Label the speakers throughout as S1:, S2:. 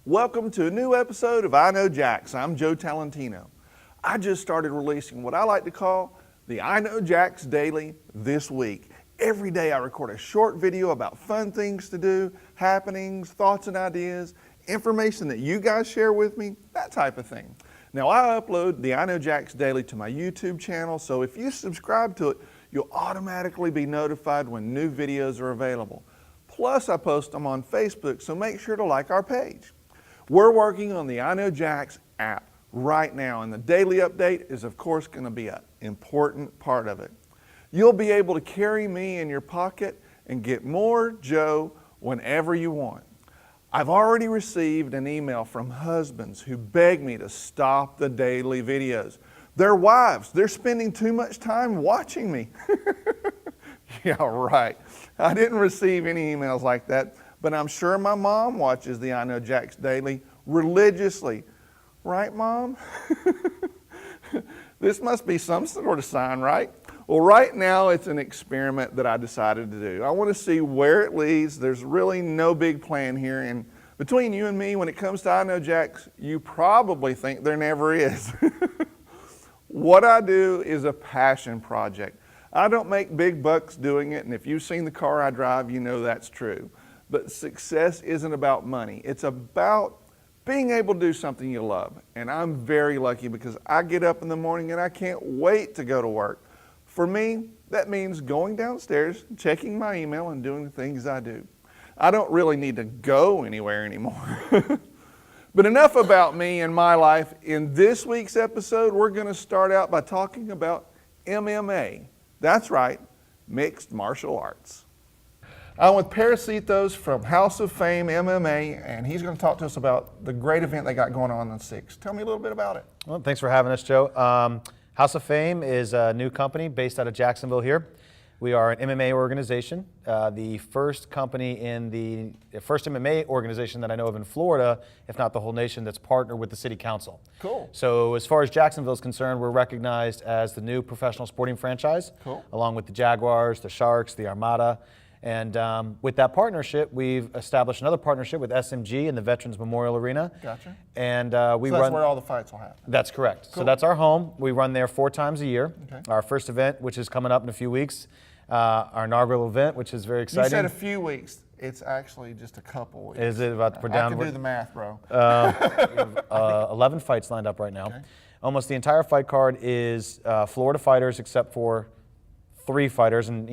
S1: Welcome to a new episode of I Know Jax. I'm Joe Talentino. I just started releasing what I like to call the I Know Jax Daily this week. Every day I record a short video about fun things to do, happenings, thoughts and ideas, information that you guys share with me, that type of thing. Now I upload the I Know Jax Daily to my YouTube channel, so if you subscribe to it, you'll automatically be notified when new videos are available. Plus I post them on Facebook, so make sure to like our page. We're working on the I Know Jax app right now, and the daily update is of course going to be an important part of it. You'll be able to carry me in your pocket and get more Joe whenever you want. I've already received an email from husbands who beg me to stop the daily videos. Their wives, they're spending too much time watching me. Yeah, right. I didn't receive any emails like that, but I'm sure my mom watches the I Know Jax Daily religiously. Right, Mom? This must be some sort of sign, right? Well, right now it's an experiment that I decided to do. I want to see where it leads. There's really no big plan here, and between you and me, when it comes to I Know Jax, you probably think there never is. What I do is a passion project. I don't make big bucks doing it, and if you've seen the car I drive, you know that's true. But success isn't about money. It's about being able to do something you love. And I'm very lucky because I get up in the morning and I can't wait to go to work. For me, that means going downstairs, checking my email, and doing the things I do. I don't really need to go anywhere anymore. But enough about me and my life. In this week's episode, we're going to start out by talking about MMA. That's right, mixed martial arts. I'm with Parasitos from House of Fame MMA, and he's going to talk to us about the great event they got going on the 6th. Tell me a little bit about it.
S2: Well, thanks for having us, Joe. House of Fame is a new company based out of Jacksonville here. We are an MMA organization, the first company in the first MMA organization that I know of in Florida, if not the whole nation, that's partnered with the city council.
S1: Cool.
S2: So as far as Jacksonville is concerned, we're recognized as the new professional sporting franchise,
S1: cool,
S2: along with the Jaguars, the Sharks, the Armada. And with that partnership, we've established another partnership with SMG in the Veterans Memorial Arena.
S1: Gotcha.
S2: And
S1: so that's where all the fights will happen.
S2: That's correct.
S1: Cool.
S2: So that's our home. We run there 4 times a year.
S1: Okay.
S2: Our first event, which is coming up in a few weeks, our inaugural event, which is very exciting.
S1: You said a few weeks. It's actually just a couple weeks.
S2: Is it about to put down?
S1: I can do the math, bro.
S2: 11 fights lined up right now.
S1: Okay.
S2: Almost the entire fight card is Florida fighters, except for 3 fighters, and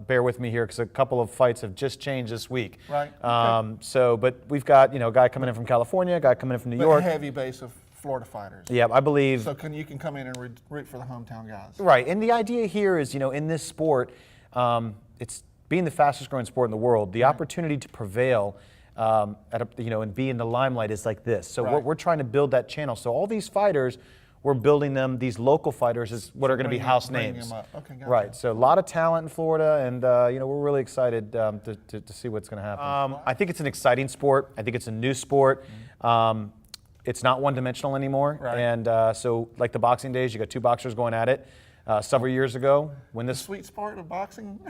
S2: bear with me here because a couple of fights have just changed this week.
S1: Right. Okay.
S2: But we've got a guy coming in from California, a guy coming in from New York.
S1: A heavy base of Florida fighters.
S2: Yeah, I believe.
S1: So you can come in and root for the hometown guys.
S2: Right, and the idea here is, in this sport, it's being the fastest growing sport in the world. The opportunity to prevail and be in the limelight is like this. So we're trying to build that channel. So all these fighters, we're building them. These local fighters is what are going to be house names.
S1: Okay, gotcha.
S2: Right. So a lot of talent in Florida, and we're really excited to see what's going to happen. I think it's an exciting sport. I think it's a new sport. It's not one-dimensional anymore.
S1: Right.
S2: And so, like the boxing days, you got 2 boxers going at it. Several years ago, when this
S1: the sweet sport of boxing.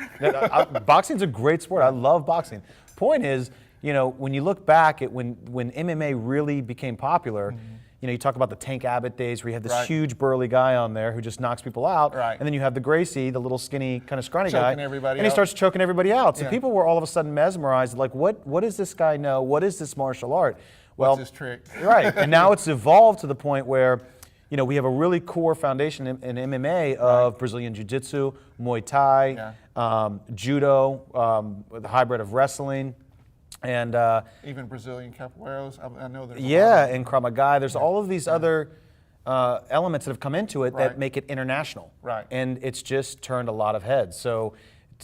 S2: Boxing's a great sport. I love boxing. Point is, when you look back at when MMA really became popular. You talk about the Tank Abbott days where you have this huge burly guy on there who just knocks people out.
S1: Right.
S2: And then you have the Gracie, the little skinny, kind of scrawny guy.
S1: Everybody
S2: and he starts choking everybody out. So
S1: yeah.
S2: people were all of a sudden mesmerized, like, what does this guy know? What is this martial art? Well,
S1: what's his trick?
S2: Right. And now it's evolved to the point where, we have a really core foundation in MMA of Brazilian Jiu-Jitsu, Muay Thai, Judo, the hybrid of wrestling. And
S1: even Brazilian capoeiras, I know there's
S2: and Krav Maga. There's all of these other elements that have come into it that make it international.
S1: Right.
S2: And it's just turned a lot of heads. So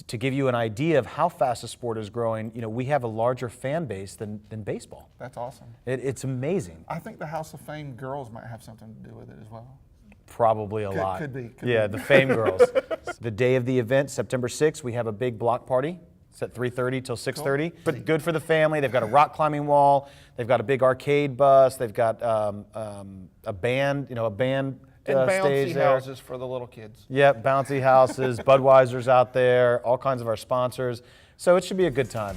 S2: to give you an idea of how fast the sport is growing, we have a larger fan base than baseball.
S1: That's awesome.
S2: It's amazing.
S1: I think the House of Fame girls might have something to do with it as well.
S2: Probably a lot.
S1: Could be.
S2: The Fame girls. The day of the event, September 6th, we have a big block party. It's at 3:30 till 6:30. Cool. But good for the family. They've got a rock climbing wall. They've got a big arcade bus. They've got a band, a band
S1: and bouncy
S2: stage there.
S1: houses for the little kids.
S2: Yep, bouncy houses. Budweiser's out there. All kinds of our sponsors. So it should be a good time.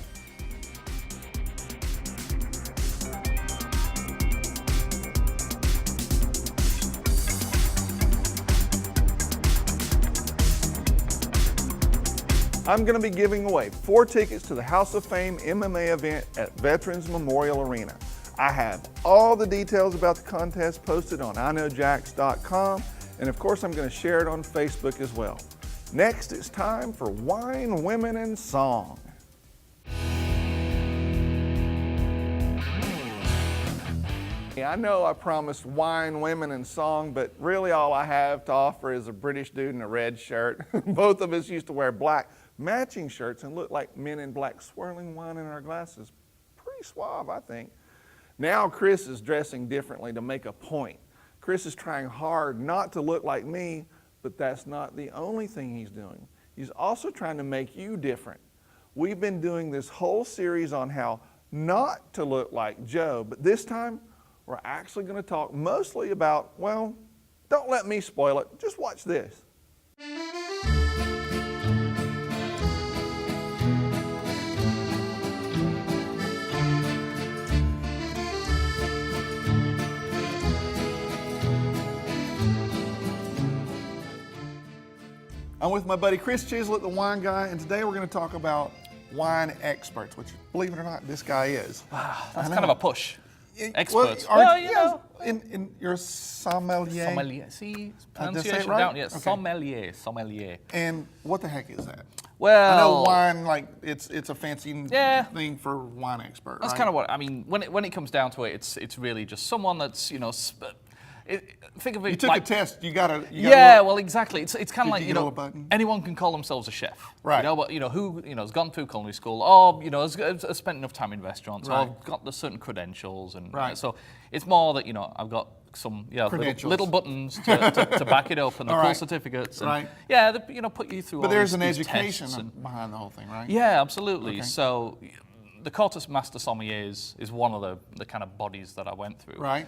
S1: I'm going to be giving away 4 tickets to the House of Fame MMA event at Veterans Memorial Arena. I have all the details about the contest posted on iknowjax.com, and of course I'm going to share it on Facebook as well. Next, it's time for Wine, Women, and Song. I know I promised wine, women, and song, but really all I have to offer is a British dude in a red shirt. Both of us used to wear black matching shirts and look like men in black swirling wine in our glasses. Pretty suave, I think. Now Chris is dressing differently to make a point. Chris is trying hard not to look like me, but that's not the only thing he's doing. He's also trying to make you different. We've been doing this whole series on how not to look like Joe, but this time we're actually going to talk mostly about, well, don't let me spoil it, just watch this. I'm with my buddy Chris Chislett, the wine guy, and today we're going to talk about wine experts, which, believe it or not, this guy is.
S3: That's kind of a push. Experts.
S1: Well, you know, in your sommelier.
S3: Sommelier. See,
S1: right?
S3: pronunciation down. Yes,
S1: Okay.
S3: sommelier. Sommelier.
S1: And what the heck is that?
S3: Well,
S1: I know wine, like it's a fancy
S3: Yeah.
S1: thing for wine expert.
S3: That's
S1: right?
S3: kind of what I mean. When it comes down to it, it's really just someone that's think of it.
S1: You took
S3: like,
S1: a test. You got to.
S3: Yeah, well, exactly. It's kind of like
S1: you
S3: you
S1: get a
S3: know,
S1: little button?
S3: anyone can call themselves a chef,
S1: Right.
S3: You know, but who has gone through culinary school, or has spent enough time in restaurants,
S1: Right.
S3: or got the certain credentials, and
S1: Right.
S3: so it's more that I've got some
S1: Credentials.
S3: little buttons to back it up, and the
S1: All
S3: cool
S1: right.
S3: certificates, and
S1: Right.
S3: yeah, put you through.
S1: But
S3: all
S1: there's
S3: these,
S1: an
S3: these
S1: education
S3: tests and-
S1: behind the whole thing, right?
S3: Yeah, absolutely.
S1: Okay.
S3: So the Cortes Master Sommeliers is one of the kind of bodies that I went through.
S1: Right.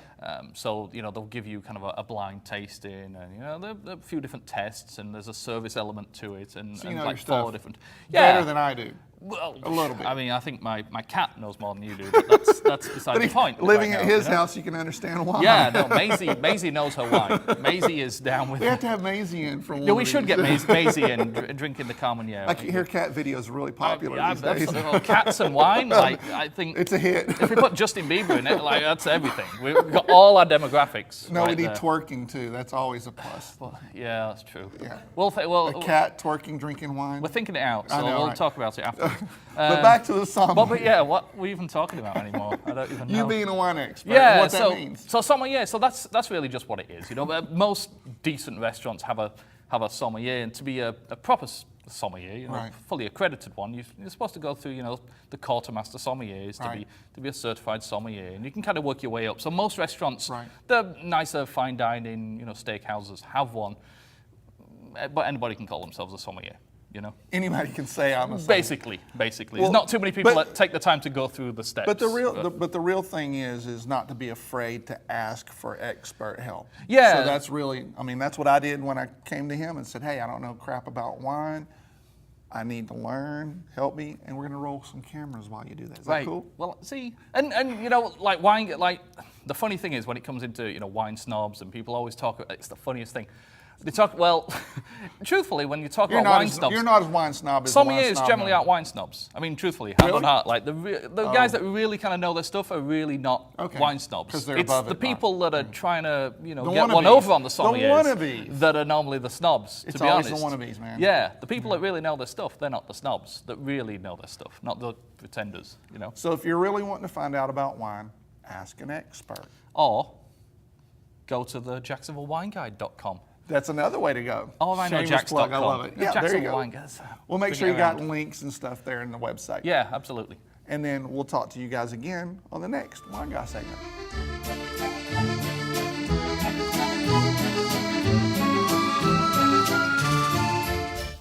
S3: So they'll give you kind of a blind tasting, and there are a few different tests, and there's a service element to it, and,
S1: So you
S3: and
S1: know
S3: like
S1: your stuff
S3: 4 different. Yeah.
S1: Better than I do.
S3: Well,
S1: a little bit.
S3: I mean, I think my cat knows more than you do, but that's beside the point.
S1: Living
S3: right
S1: at
S3: now,
S1: his house, you can understand why.
S3: Yeah, no, Maisie knows her wine. Maisie is down with
S1: We
S3: it.
S1: have to have Maisie in for one.
S3: Yeah, we
S1: of
S3: should
S1: these.
S3: get Maisie in drinking the Carmenere.
S1: I can hear cat videos are really popular
S3: Yeah,
S1: these days.
S3: absolutely. Cats and wine, like I think
S1: It's a hit.
S3: if we put Justin Bieber in it, like that's everything. We've got all our demographics.
S1: No,
S3: right
S1: we need
S3: there.
S1: twerking too. That's always a plus.
S3: Yeah, that's true.
S1: Yeah.
S3: Well,
S1: A cat twerking, drinking wine.
S3: we're thinking it out, so
S1: I know,
S3: we'll
S1: right.
S3: talk about it after.
S1: But back to the sommelier.
S3: But yeah, what are we even talking about anymore? I don't even know.
S1: You being a wine expert.
S3: Yeah,
S1: what
S3: so
S1: that means.
S3: so sommelier. So that's really just what it is. But most decent restaurants have a sommelier, and to be a proper sommelier,
S1: Right.
S3: fully accredited one, you're supposed to go through the Quartermaster sommeliers
S1: Right.
S3: to be a certified sommelier, and you can kind of work your way up. So most restaurants,
S1: Right.
S3: the nicer fine dining, steakhouses have one, but anybody can call themselves a sommelier.
S1: Anybody can say I'm a sommelier.
S3: Basically,
S1: Well,
S3: there's not too many people
S1: but-
S3: that take the time to go through the steps.
S1: But the real thing is not to be afraid to ask for expert help.
S3: Yeah.
S1: So that's really, that's what I did when I came to him and said, hey, I don't know crap about wine. I need to learn. Help me. And we're going to roll some cameras while you do that. Is that cool?
S3: Well, see, and like wine, like the funny thing is when it comes into wine snobs, and people always talk. It's the funniest thing. They talk. Well, truthfully, when you talk about wine snobs,
S1: You're not as wine snob as the wine
S3: sommeliers
S1: snob
S3: generally
S1: now.
S3: aren't wine snobs. I mean, truthfully, hand on
S1: Really?
S3: heart, like the guys that really kind of know their stuff are really not
S1: Okay.
S3: wine snobs.
S1: 'Cause they're
S3: it's
S1: above
S3: the
S1: it,
S3: people that are trying to get
S1: wannabes.
S3: one over on the
S1: The
S3: sommeliers
S1: wannabes.
S3: that are normally the snobs.
S1: It's
S3: to be
S1: always
S3: honest,
S1: the wannabes, man.
S3: Yeah, the people that really know their stuff, they're not the snobs that really know their stuff, not the pretenders.
S1: So if you're really wanting to find out about wine, ask an expert.
S3: Or go to the JacksonvilleWineGuide.com.
S1: That's another way to go.
S3: Or
S1: Shameless plug, I love it. Yeah, there you go.
S3: Jacksonville
S1: We'll make
S3: Bring
S1: sure
S3: it
S1: you got
S3: around.
S1: links and stuff there in the website.
S3: Yeah, absolutely.
S1: And then we'll talk to you guys again on the next Wine Guy segment.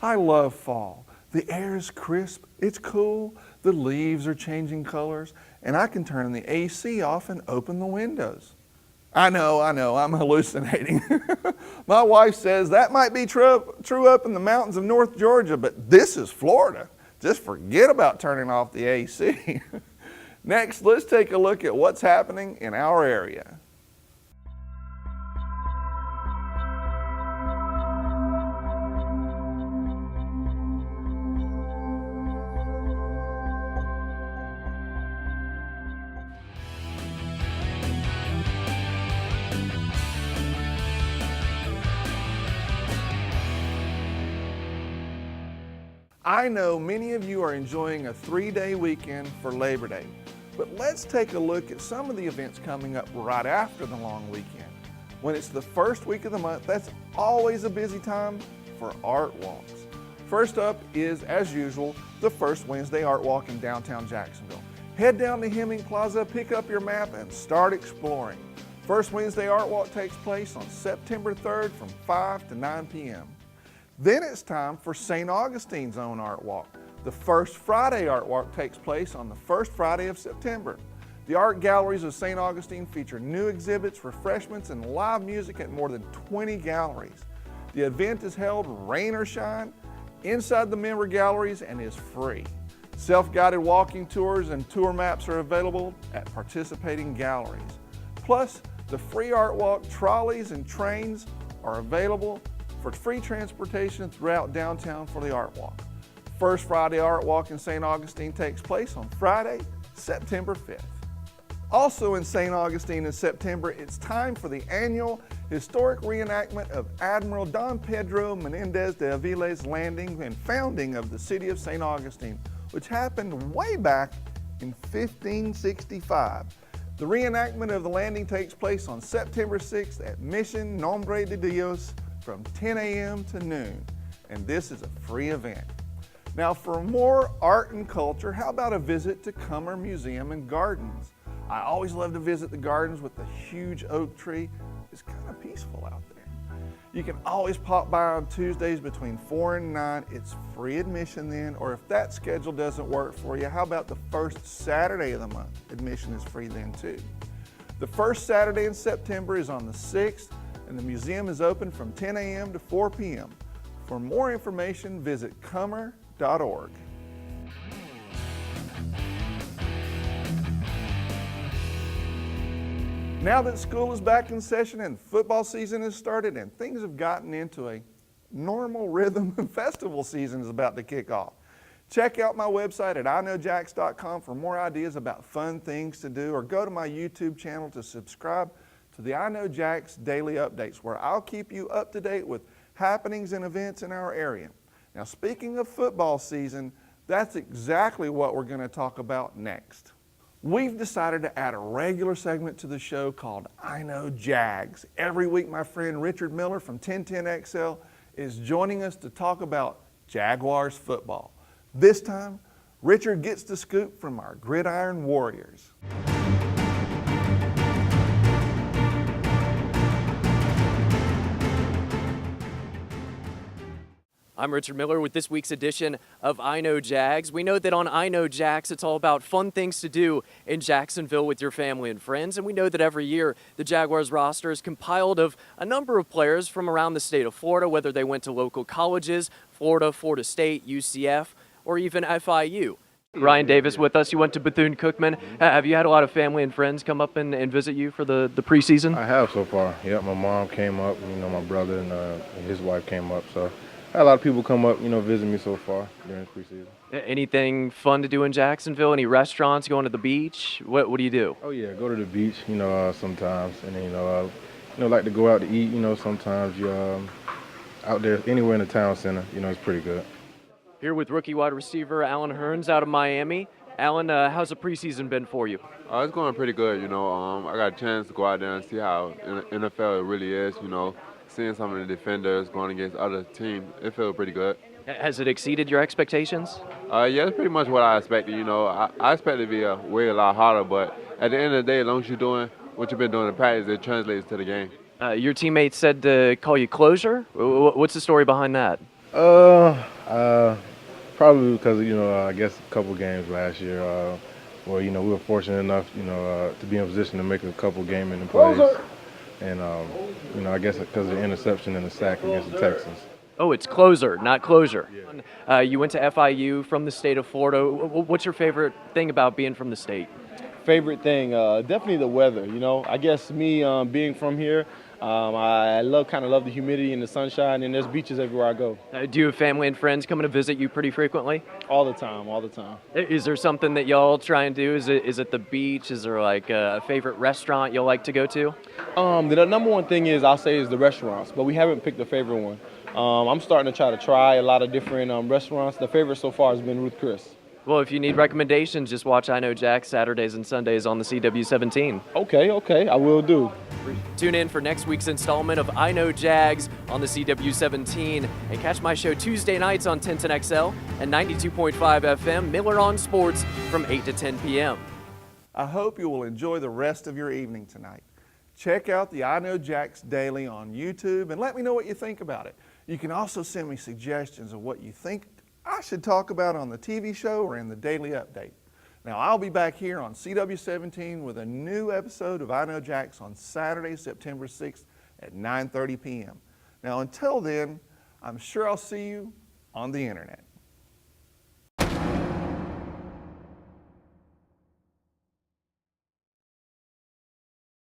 S1: I love fall. The air is crisp, it's cool, the leaves are changing colors, and I can turn the AC off and open the windows. I know, I'm hallucinating. My wife says that might be true up in the mountains of North Georgia, but this is Florida. Just forget about turning off the AC. Next, let's take a look at what's happening in our area. I know many of you are enjoying a 3-day weekend for Labor Day, but let's take a look at some of the events coming up right after the long weekend. When it's the first week of the month, that's always a busy time for art walks. First up is, as usual, the first Wednesday Art Walk in downtown Jacksonville. Head down to Hemming Plaza, pick up your map, and start exploring. First Wednesday Art Walk takes place on September 3rd from 5 to 9 p.m. Then it's time for St. Augustine's own Art Walk. The first Friday Art Walk takes place on the first Friday of September. The art galleries of St. Augustine feature new exhibits, refreshments, and live music at more than 20 galleries. The event is held rain or shine inside the member galleries and is free. Self-guided walking tours and tour maps are available at participating galleries. Plus, the free art walk trolleys and trains are available for free transportation throughout downtown for the art walk. First Friday Art Walk in St. Augustine takes place on Friday, September 5th. Also in St. Augustine in September, it's time for the annual historic reenactment of Admiral Don Pedro Menendez de Avila's landing and founding of the city of St. Augustine, which happened way back in 1565. The reenactment of the landing takes place on September 6th at Mission Nombre de Dios from 10 a.m. to noon, and this is a free event. Now for more art and culture, how about a visit to Cummer Museum and Gardens? I always love to visit the gardens with the huge oak tree. It's kind of peaceful out there. You can always pop by on Tuesdays between 4 and 9. It's free admission then, or if that schedule doesn't work for you, how about the first Saturday of the month? Admission is free then too. The first Saturday in September is on the 6th, and the museum is open from 10 a.m. to 4 p.m. For more information, visit cummer.org. Now that school is back in session and football season has started and things have gotten into a normal rhythm and festival season is about to kick off. Check out my website at iknowjax.com for more ideas about fun things to do, or go to my YouTube channel to subscribe to the I Know Jax daily updates, where I'll keep you up to date with happenings and events in our area. Now speaking of football season, that's exactly what we're going to talk about next. We've decided to add a regular segment to the show called I Know Jags. Every week my friend Richard Miller from 1010XL is joining us to talk about Jaguars football. This time, Richard gets the scoop from our Gridiron Warriors.
S4: I'm Richard Miller with this week's edition of I Know Jags. We know that on I Know Jags, it's all about fun things to do in Jacksonville with your family and friends. And we know that every year the Jaguars roster is compiled of a number of players from around the state of Florida, whether they went to local colleges, Florida, Florida State, UCF, or even FIU. Ryan Davis with us. You went to Bethune-Cookman. Have you had a lot of family and friends come up and visit you for the preseason?
S5: I have so far. Yep, my mom came up, my brother and his wife came up. So I had a lot of people come up, visit me so far during the preseason.
S4: Anything fun to do in Jacksonville? Any restaurants? Going to the beach? What do you do?
S5: Oh yeah, go to the beach, sometimes, and then like to go out to eat. Sometimes you out there anywhere in the town center. It's pretty good.
S4: Here with rookie wide receiver Alan Hearns out of Miami. Alan, how's the preseason been for you?
S6: It's going pretty good. I got a chance to go out there and see how NFL really is. Seeing some of the defenders going against other teams, it feels pretty good.
S4: Has it exceeded your expectations?
S6: Yeah, it's pretty much what I expected. I expected it to be a lot harder, but at the end of the day, as long as you're doing what you've been doing in practice, it translates to the game.
S4: Your teammates said to call you Closure. What's the story behind that?
S5: Probably because, I guess a couple games last year where, we were fortunate enough, to be in a position to make a couple game-winning plays. And, I guess because of the interception and the sack against the Texans.
S4: Oh, it's Closer, not Closure. Yeah. You went to FIU from the state of Florida. What's your favorite thing about being from the state?
S7: Favorite thing, definitely the weather. I guess me being from here, I kind of love the humidity and the sunshine, and there's beaches everywhere I go.
S4: Do you have family and friends coming to visit you pretty frequently?
S7: All the time.
S4: Is there something that y'all try and do? Is it the beach? Is there like a favorite restaurant you'll like to go to?
S7: The number one thing I'll say is the restaurants, but we haven't picked a favorite one. I'm starting to try a lot of different restaurants. The favorite so far has been Ruth Chris.
S4: Well, if you need recommendations, just watch I Know Jax Saturdays and Sundays on the CW17.
S7: Okay, I will do.
S4: Tune in for next week's installment of I Know Jags on the CW17 and catch my show Tuesday nights on 1010XL and 92.5 FM Miller on Sports from 8 to 10 p.m.
S1: I hope you will enjoy the rest of your evening tonight. Check out the I Know Jax Daily on YouTube and let me know what you think about it. You can also send me suggestions of what you think I should talk about on the TV show or in the daily update. Now, I'll be back here on CW17 with a new episode of I Know Jax on Saturday, September 6th at 9:30 p.m. Now, until then, I'm sure I'll see you on the internet.